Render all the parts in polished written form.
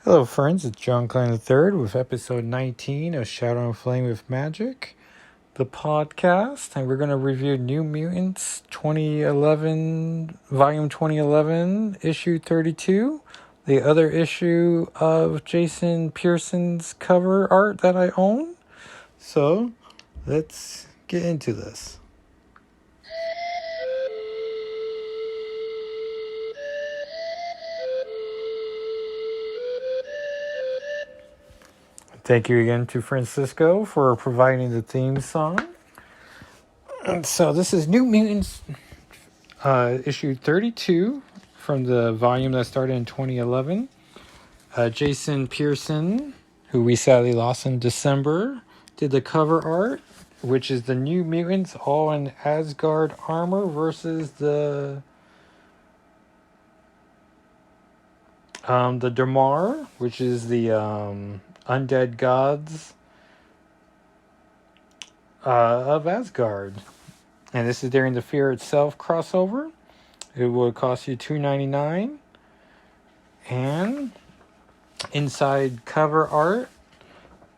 Hello friends, it's John Klein III with episode 19 of Shadow and Flame with Magic, the podcast, and we're going to review New Mutants 2011, volume 2011, issue 32, the other issue of Jason Pearson's cover art that I own. So, let's get into this. Thank you again to Francisco for providing the theme song. And so this is New Mutants issue 32 from the volume that started in 2011. Jason Pearson, who we sadly lost in December, did the cover art, which is the New Mutants all in Asgard armor versus the Damar, which is the undead gods of Asgard. And this is during the Fear Itself crossover. It will cost you $2.99. And inside cover art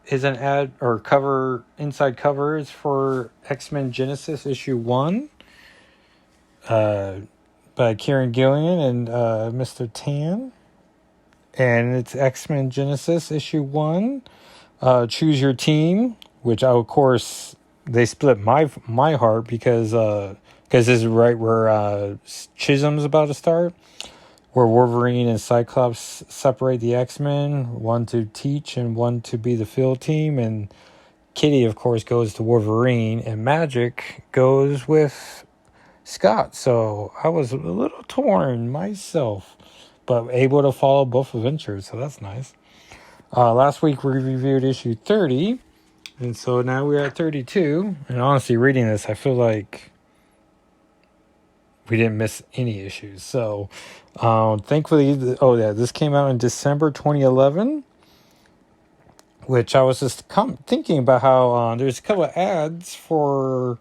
is an ad or cover inside cover is for X-Men Genesis issue 1 by Kieran Gillian and Mr. Tan. And it's X-Men Genesis issue 1. Choose your team, which of course they split my heart because this is right where Chisholm's about to start, where Wolverine and Cyclops separate the X-Men, one to teach and one to be the field team, and Kitty, of course, goes to Wolverine, and Magic goes with Scott. So I was a little torn myself, but able to follow both adventures, so that's nice. Last week we reviewed issue 30, and so now we're at 32, and honestly, reading this, I feel like we didn't miss any issues. So, thankfully, this came out in December 2011, which I was just thinking about how there's a couple of ads for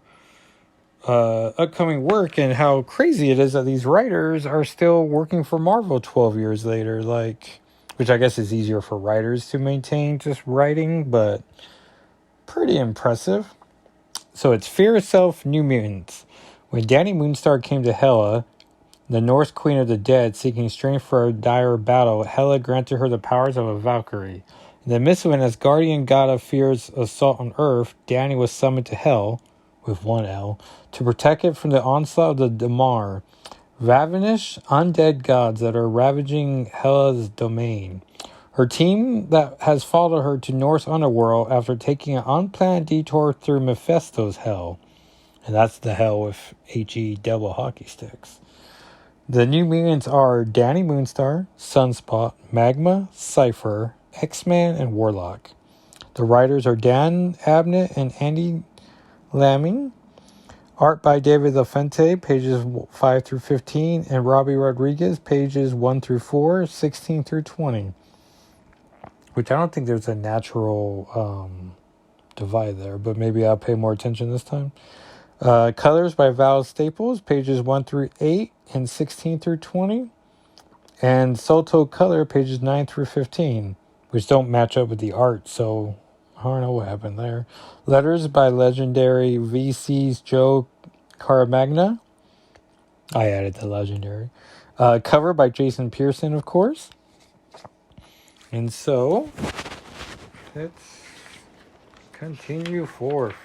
upcoming work and how crazy it is that these writers are still working for Marvel 12 years later, which I guess is easier for writers to maintain just writing, but pretty impressive. So it's Fear Itself, New Mutants. When Danny Moonstar came to Hela, the Norse queen of the dead, seeking strength for a dire battle, Hela granted her the powers of a Valkyrie. In the midst of an Asgardian god of fear's assault on Earth, Danny was summoned to Hell, with one L, to protect it from the onslaught of the Damar, ravenous undead gods that are ravaging Hela's domain. Her team that has followed her to Norse underworld after taking an unplanned detour through Mephisto's Hell. And that's the hell with HE double hockey sticks. The New Mutants are Danny Moonstar, Sunspot, Magma, Cypher, X-Man, and Warlock. The writers are Dan Abnett and Andy Lamming. Art by David LaFente, pages 5 through 15, and Robbie Rodriguez, pages 1 through 4, 16 through 20. Which I don't think there's a natural divide there, but maybe I'll pay more attention this time. Colors by Val Staples, pages 1 through 8 and 16 through 20. And Soto Color, pages 9 through 15, which don't match up with the art, so I don't know what happened there. Letters by legendary VC's Joe Caramagna. I added the legendary. Cover by Jason Pearson, of course. And so, let's continue forth.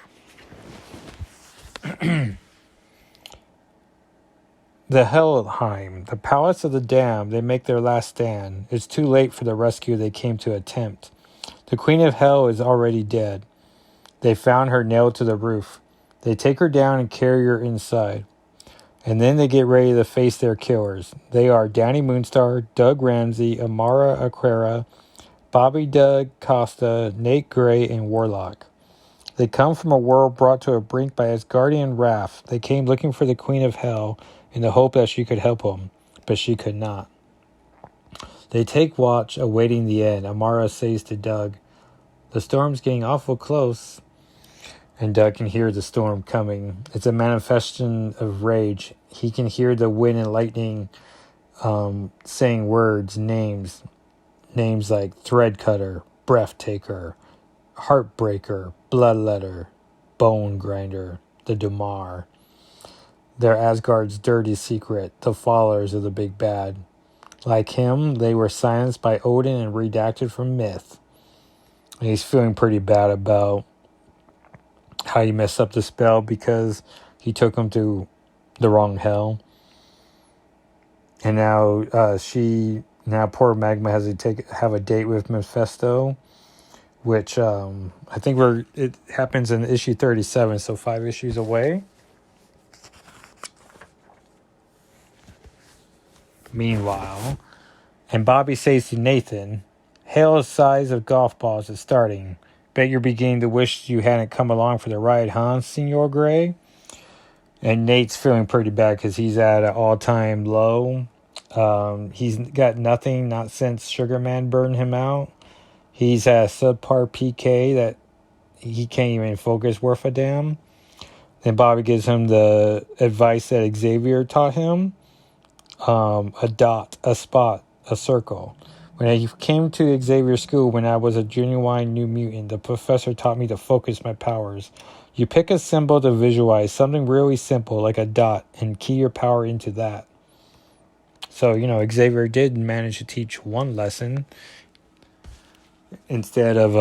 The Helheim, the palace of the damned, they make their last stand. It's too late for the rescue they came to attempt. The Queen of Hell is already dead. They found her nailed to the roof. They take her down and carry her inside. And then they get ready to face their killers. They are Danny Moonstar, Doug Ramsey, Amara Aquera, Bobby Doug Costa, Nate Gray, and Warlock. They come from a world brought to a brink by Asgardian wrath. They came looking for the Queen of Hell in the hope that she could help them, but she could not. They take watch, awaiting the end. Amara says to Doug, "The storm's getting awful close." And Doug can hear the storm coming. It's a manifestation of rage. He can hear the wind and lightning saying words, names. names like Threadcutter, Breathtaker, Heartbreaker, Bloodletter, Bone Grinder, the Dumar. They're Asgard's dirty secret, the followers of the big bad. Like him, they were silenced by Odin and redacted from myth. And he's feeling pretty bad about how he messed up the spell because he took him to the wrong hell. And now poor Magma has to have a date with Mephisto, which I think it happens in issue 37, so 5 issues away. Meanwhile, and Bobby says to Nathan, "Hail's size of golf balls is starting. Bet you're beginning to wish you hadn't come along for the ride, huh, Senor Gray?" And Nate's feeling pretty bad because he's at an all-time low. He's got nothing, not since Sugar Man burned him out. He's at a subpar PK that he can't even focus worth a damn. Then Bobby gives him the advice that Xavier taught him. A dot, a spot, a circle. When I came to Xavier's school when I was a genuine new mutant, the professor taught me to focus my powers. You pick a symbol to visualize, something really simple like a dot, and key your power into that. So, Xavier did manage to teach one lesson instead of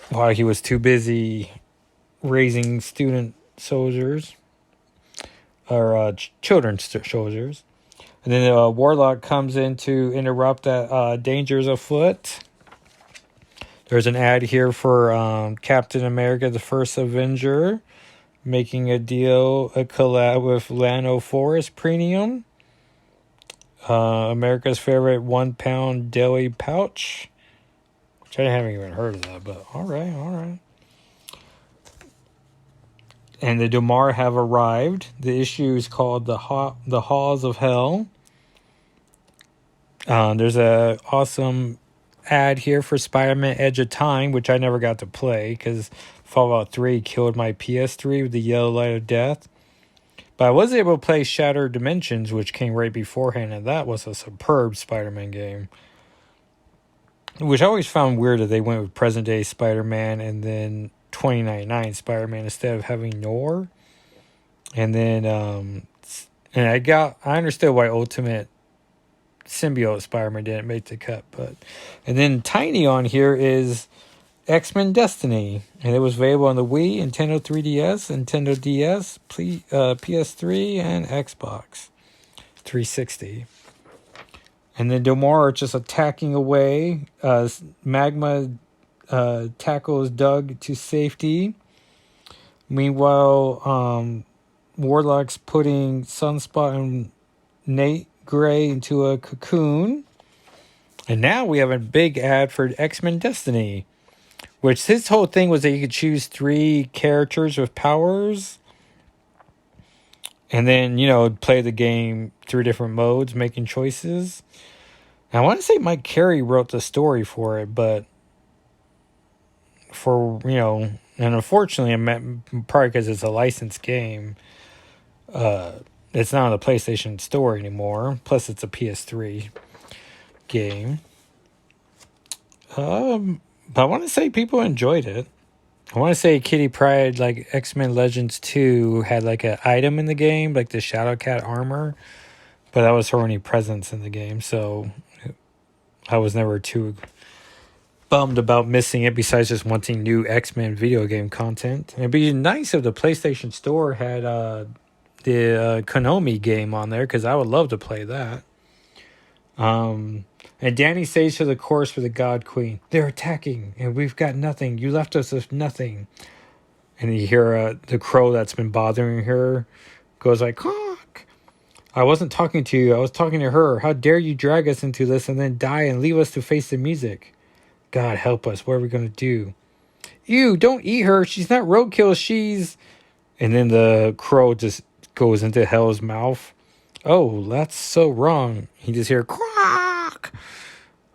while he was too busy raising student soldiers or children's soldiers. And then Warlock comes in to interrupt that dangers afoot. There's an ad here for Captain America, the First Avenger, making a collab with Lano Forest Premium. America's favorite 1 pound deli pouch. Which I haven't even heard of that, but alright. And the Dumar have arrived. The issue is called The Halls of Hell. There's a awesome ad here for Spider-Man Edge of Time, which I never got to play because Fallout 3 killed my PS3 with the yellow light of death. But I was able to play Shattered Dimensions, which came right beforehand, and that was a superb Spider-Man game. Which I always found weird that they went with present-day Spider-Man and then 2099 Spider-Man instead of having Noir. And then, I understood why Ultimate Symbiote Spider-Man didn't make the cut. And then tiny on here is X-Men Destiny, and it was available on the Wii, Nintendo 3DS, Nintendo DS, PS3, and Xbox 360. And then Domar are just attacking away. Magma tackles Doug to safety. Meanwhile, Warlock's putting Sunspot and Nate Gray into a cocoon. And now we have a big ad for X-Men Destiny, which his whole thing was that you could choose 3 characters with powers and then, play the game through different modes, making choices. And I want to say Mike Carey wrote the story for it, but and unfortunately, probably because it's a licensed game, it's not on the PlayStation Store anymore. Plus, it's a PS3 game. But I want to say people enjoyed it. I want to say Kitty Pryde, like X-Men Legends 2, had like an item in the game, like the Shadowcat armor. But that was her only presence in the game, so I was never too bummed about missing it besides just wanting new X-Men video game content. It'd be nice if the PlayStation Store had the Konami game on there, because I would love to play that. And Danny says to the chorus for the God Queen, "They're attacking, and we've got nothing. You left us with nothing." And you hear the crow that's been bothering her goes like, "Honk! I wasn't talking to you. I was talking to her. How dare you drag us into this and then die and leave us to face the music? God help us. What are we going to do? Ew, don't eat her. She's not roadkill. She's..." And then the crow just goes into hell's mouth. Oh, that's so wrong. You just hear, "Quack!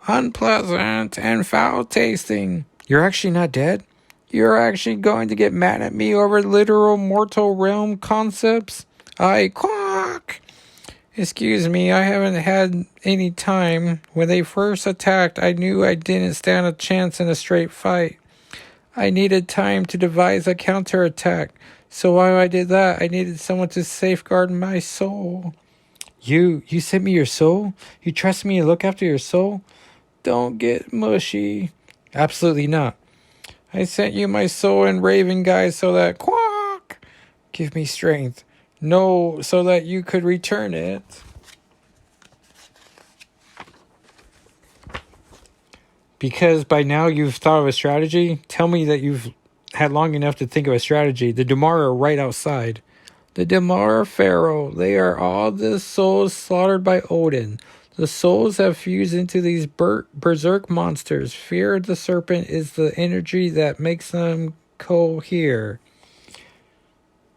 Unpleasant and foul tasting. You're actually not dead? You're actually going to get mad at me over literal mortal realm concepts? I quack!" Excuse me, I haven't had any time. When they first attacked, I knew I didn't stand a chance in a straight fight. I needed time to devise a counterattack. So while I did that, I needed someone to safeguard my soul. You sent me your soul? You trust me to look after your soul? Don't get mushy. Absolutely not. I sent you my soul and Raven guy so that quack give me strength. No, so that you could return it. Because by now you've thought of a strategy. Tell me that you've had long enough to think of a strategy. The Damar are right outside. The Damar Pharaoh. They are all the souls slaughtered by Odin. The souls have fused into these berserk monsters. Fear of the serpent is the energy that makes them cohere.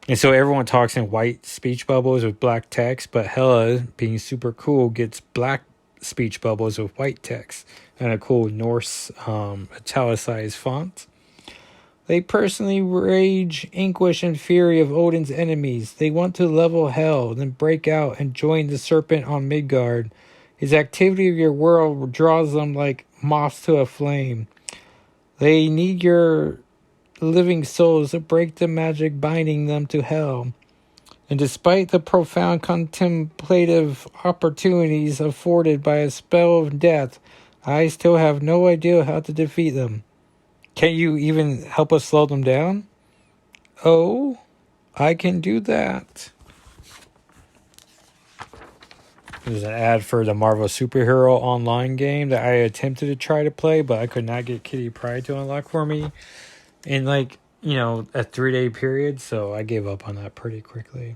And so everyone talks in white speech bubbles with black text, but Hela, being super cool, gets black speech bubbles with white text and a cool Norse italicized font. They personally rage, anguish, and fury of Odin's enemies. They want to level hell, then break out and join the serpent on Midgard. His activity of your world draws them like moths to a flame. They need your living souls to break the magic binding them to hell. And despite the profound contemplative opportunities afforded by a spell of death, I still have no idea how to defeat them. Can't you even help us slow them down? Oh, I can do that. There's an ad for the Marvel Superhero online game that I attempted to try to play, but I could not get Kitty Pryde to unlock for me in a 3-day period, so I gave up on that pretty quickly.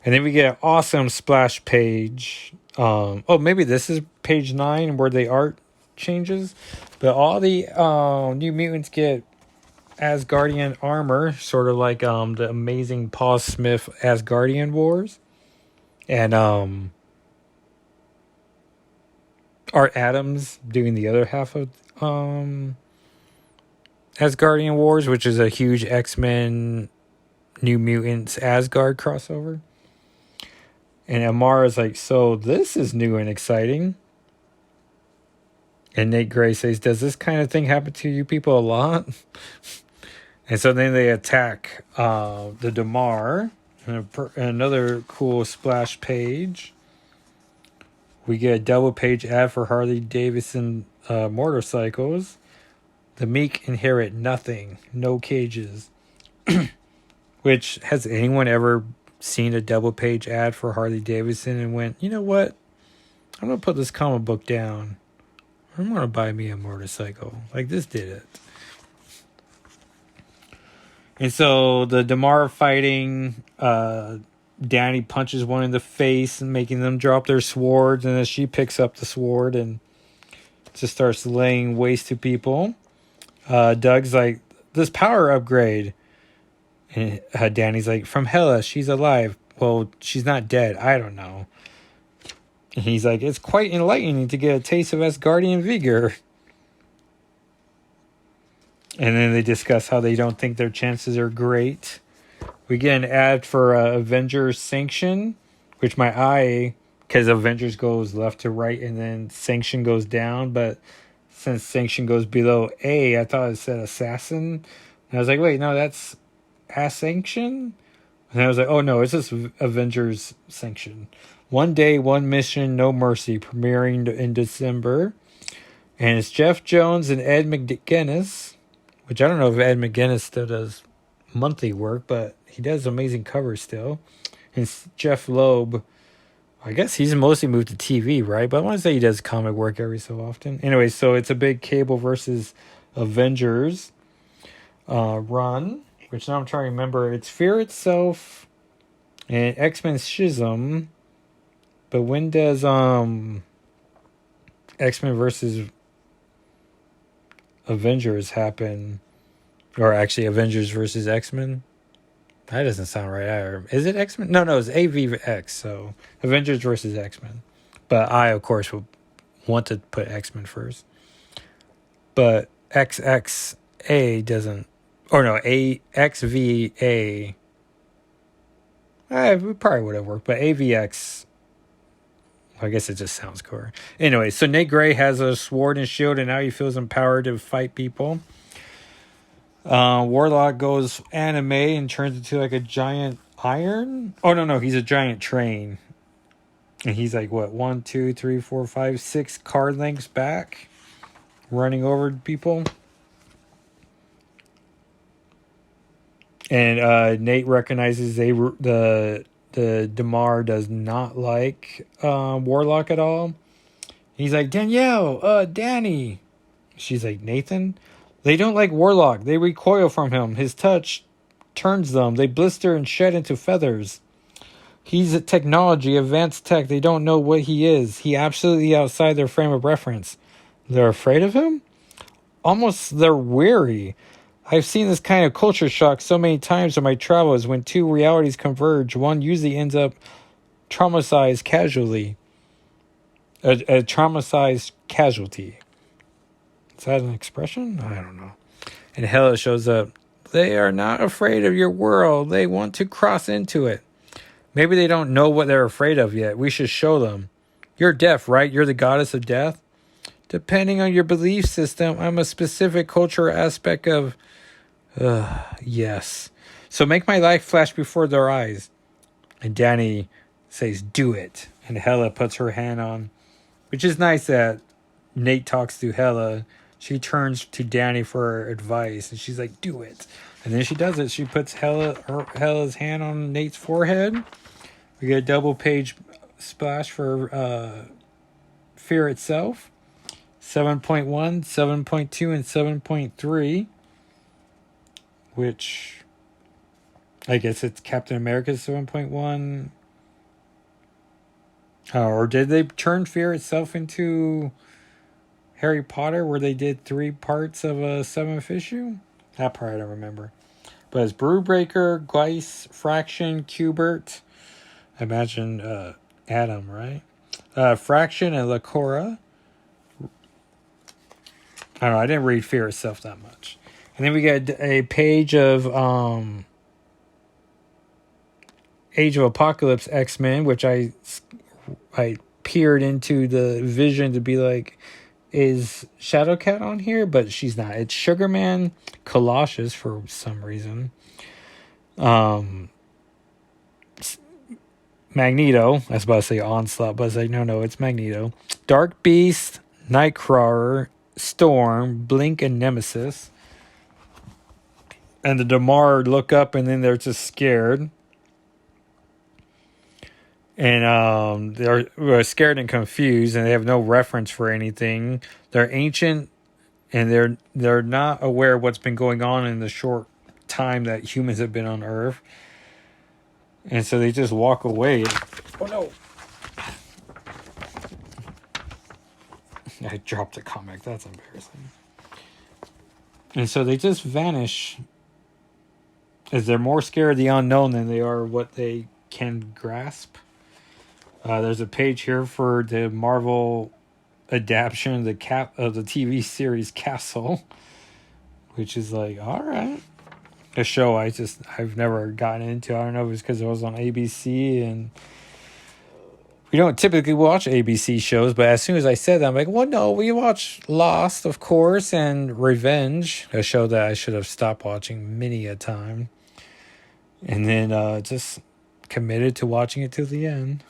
And then we get an awesome splash page. Maybe this is page 9 where the art changes. But all the New Mutants get Asgardian armor, sort of like the amazing Paul Smith Asgardian Wars. And Art Adams doing the other half of Asgardian Wars, which is a huge X-Men New Mutants Asgard crossover. And Amara's like, so this is new and exciting. And Nate Gray says, does this kind of thing happen to you people a lot? And so then they attack the Damar. And another cool splash page. We get a double page ad for Harley Davidson motorcycles. The meek inherit nothing. No cages. Which, has anyone ever seen a double page ad for Harley Davidson and went, you know what? I'm going to put this comic book down. I'm going to buy me a motorcycle. Like, this did it. And so the Damar fighting, Danny punches one in the face and making them drop their swords. And then she picks up the sword and just starts laying waste to people. Doug's like, this power upgrade. And Danny's like, from Hela, she's alive. Well, she's not dead. I don't know. And he's like, it's quite enlightening to get a taste of Asgardian vigor. And then they discuss how they don't think their chances are great. We get an ad for Avengers Sanction, which my eye, because Avengers goes left to right and then Sanction goes down. But since Sanction goes below A, I thought it said Assassin. And I was like, wait, no, that's Sanction? And I was like, oh no, it's just Avengers Sanction. One Day, One Mission, No Mercy, premiering in December. And it's Jeff Jones and Ed McGuinness, which I don't know if Ed McGuinness still does monthly work, but he does amazing covers still. And Jeff Loeb, I guess he's mostly moved to TV, right? But I want to say he does comic work every so often. Anyway, so it's a big Cable versus Avengers run, which now I'm trying to remember. It's Fear Itself and X-Men Schism. But when does X-Men versus Avengers happen? Or actually Avengers versus X-Men? That doesn't sound right either. Is it X-Men? No, it's AVX. So Avengers versus X-Men. But I, of course, would want to put X-Men first. But XXA doesn't... Or no, XVA... we probably would have worked. But AVX I guess it just sounds cooler. Anyway, so Nate Gray has a sword and shield, and now he feels empowered to fight people. Warlock goes anime and turns into like a giant iron. Oh no, he's a giant train, and he's like what 1, 2, 3, 4, 5, 6 car lengths back, running over people. And Nate recognizes the Damar does not like Warlock at all. He's like, Danielle, Danny. She's like, Nathan? They don't like Warlock. They recoil from him. His touch turns them. They blister and shed into feathers. He's a technology, advanced tech. They don't know what he is. He absolutely outside their frame of reference. They're afraid of him? Almost they're weary. I've seen this kind of culture shock so many times in my travels. When two realities converge, one usually ends up traumatized casually. A traumatized casualty. Is that an expression? I don't know. And Hela shows up. They are not afraid of your world. They want to cross into it. Maybe they don't know what they're afraid of yet. We should show them. You're deaf, right? You're the goddess of death? Depending on your belief system, I'm a specific cultural aspect of... yes. So make my life flash before their eyes. And Danny says, do it. And Hela puts her hand on... Which is nice that Nate talks to Hela. She turns to Danny for advice. And she's like, do it. And then she does it. She puts Hela's hand on Nate's forehead. We get a double page splash for Fear Itself. 7.1, 7.2, and 7.3. Which, I guess it's Captain America's 7.1. Or did they turn Fear Itself into Harry Potter, where they did 3 parts of a 7th issue? That part I don't remember. But it's Brewbreaker, Gleiss, Fraction, Cubert. I imagine Adam, right? Fraction and Lacora. I don't know. I didn't read Fear Itself that much. And then we get a page of Age of Apocalypse X-Men, which I peered into the vision to be like, is Shadowcat on here? But she's not. It's Sugarman, Colossus for some reason. Magneto. I was about to say Onslaught, but I was like, no, it's Magneto. Dark Beast, Nightcrawler, Storm, Blink, and Nemesis. And the Damar look up and then they're just scared. And they're scared and confused, and they have no reference for anything. They're ancient, and they're not aware of what's been going on in the short time that humans have been on Earth. And so they just walk away. Oh no! I dropped a comic. That's embarrassing. And so they just vanish, as they're more scared of the unknown than they are what they can grasp. There's a page here for the Marvel adaptation of the TV series Castle, which is like, all right, a show I've never gotten into. I don't know if it's because it was on ABC, and we don't typically watch ABC shows, but as soon as I said that, I'm like, well, no, we watch Lost, of course, and Revenge, a show that I should have stopped watching many a time, and then just committed to watching it till the end.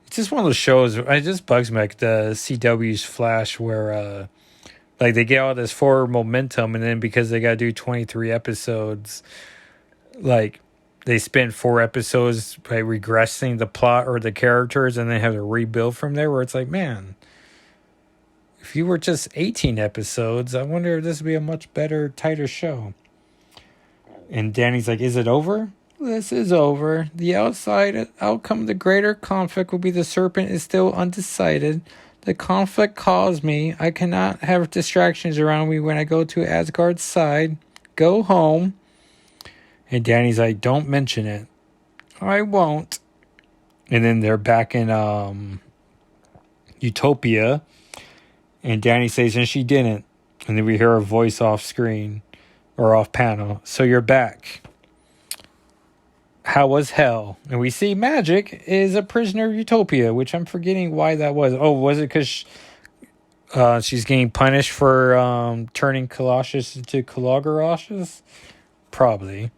It's just one of those shows. It just bugs me, like the CW's Flash, where like they get all this forward momentum, and then because they got to do 23 episodes, like they spend 4 episodes by regressing the plot or the characters, and then have to rebuild from there. Where it's like, man, if you were just 18 episodes, I wonder if this would be a much better, tighter show. And Danny's like, is it over? This is over. The outside outcome of the greater conflict will be the serpent is still undecided. The conflict calls me. I cannot have distractions around me when I go to Asgard's side. Go home. And Danny's like, don't mention it. I won't. And then they're back in Utopia. And Danny says, and she didn't. And then we hear a voice off screen or off panel. So you're back. how was hell? And we see Magic is a prisoner of Utopia, which I'm forgetting why that was. Oh, was it because she's getting punished for turning Colossus into Colossus? Probably.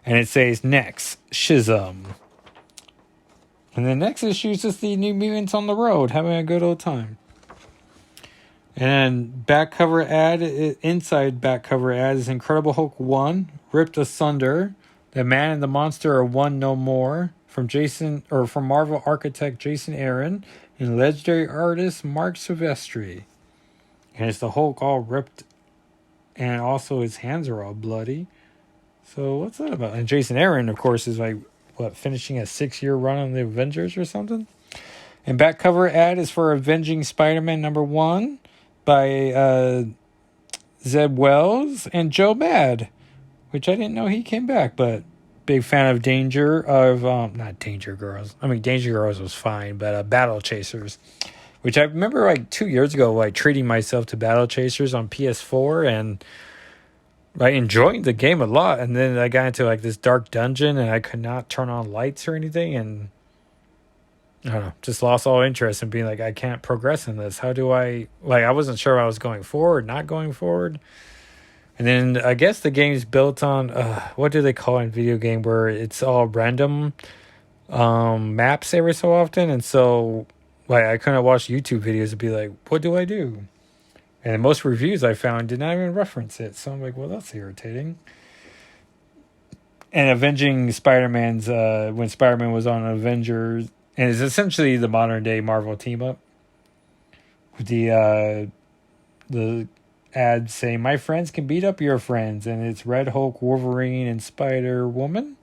And it says next, Schism. And the next issue is just the New Mutants on the road, having a good old time. And then back cover ad, inside back cover ad is Incredible Hulk 1, Ripped Asunder, The Man and the Monster are one no more, from Marvel architect Jason Aaron and legendary artist Mark Silvestri. And it's the Hulk all ripped, and also his hands are all bloody. So what's that about? And Jason Aaron, of course, is finishing a 6-year run on the Avengers or something? And back cover ad is for Avenging Spider-Man #1 by Zeb Wells and Joe Mad, which I didn't know he came back, but big fan of not Danger Girls. I mean, Danger Girls was fine, but Battle Chasers, which I remember 2 years ago, treating myself to Battle Chasers on PS4 and enjoying the game a lot. And then I got into this dark dungeon and I could not turn on lights or anything, and I don't know, just lost all interest in being I can't progress in this. How do I wasn't sure I was going forward, not going forward. And then I guess the game's built on what do they call it in video game where it's all random maps every so often, and so I couldn't watch YouTube videos and be what do I do? And most reviews I found did not even reference it, so I'm well, that's irritating. And Avenging Spider-Man's when Spider-Man was on Avengers, and it's essentially the modern day Marvel team up. The ads say, "My friends can beat up your friends," and it's Red Hulk, Wolverine, and Spider-Woman.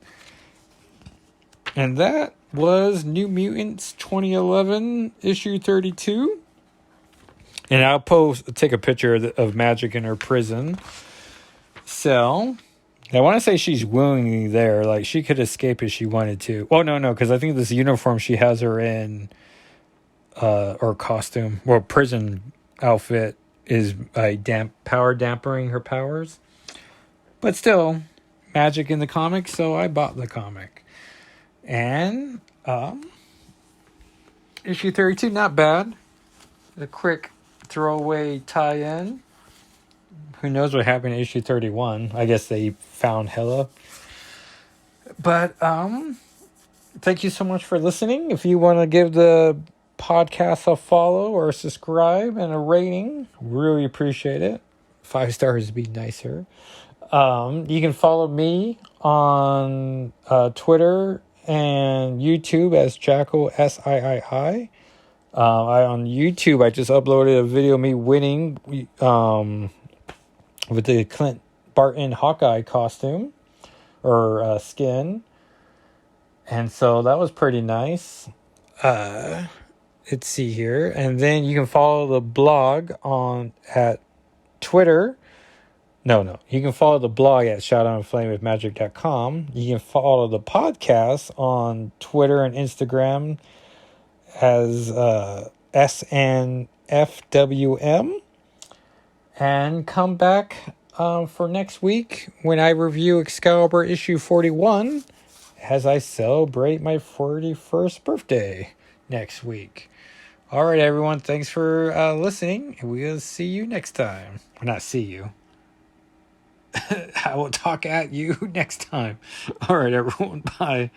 And that was New Mutants 2011 issue 32. And I'll take a picture of Magic in her prison cell. I want to say she's willingly there. She could escape if she wanted to. Well, no, because I think this uniform she has her in, or costume, prison outfit, is power dampering her powers. But still, Magic in the comic, so I bought the comic. And issue 32, not bad. A quick throwaway tie-in. Who knows what happened in issue 31? I guess they found Hela. But thank you so much for listening. If you want to give the podcast a follow or subscribe and a rating, really appreciate it. 5 stars would be nicer. You can follow me on Twitter and YouTube as Jackal SIII. On YouTube, I just uploaded a video of me winning with the Clint Barton Hawkeye costume or skin, and so that was pretty nice. Let's see here, and then you can follow the blog at Twitter. No, you can follow the blog at shoutandflamewithmagic.com. You can follow the podcast on Twitter and Instagram as SNFWM, and come back for next week when I review Excalibur issue 41 as I celebrate my 41st birthday next week. All right, everyone, thanks for listening, and we'll see you next time. Or not see you. I will talk at you next time. All right, everyone, bye.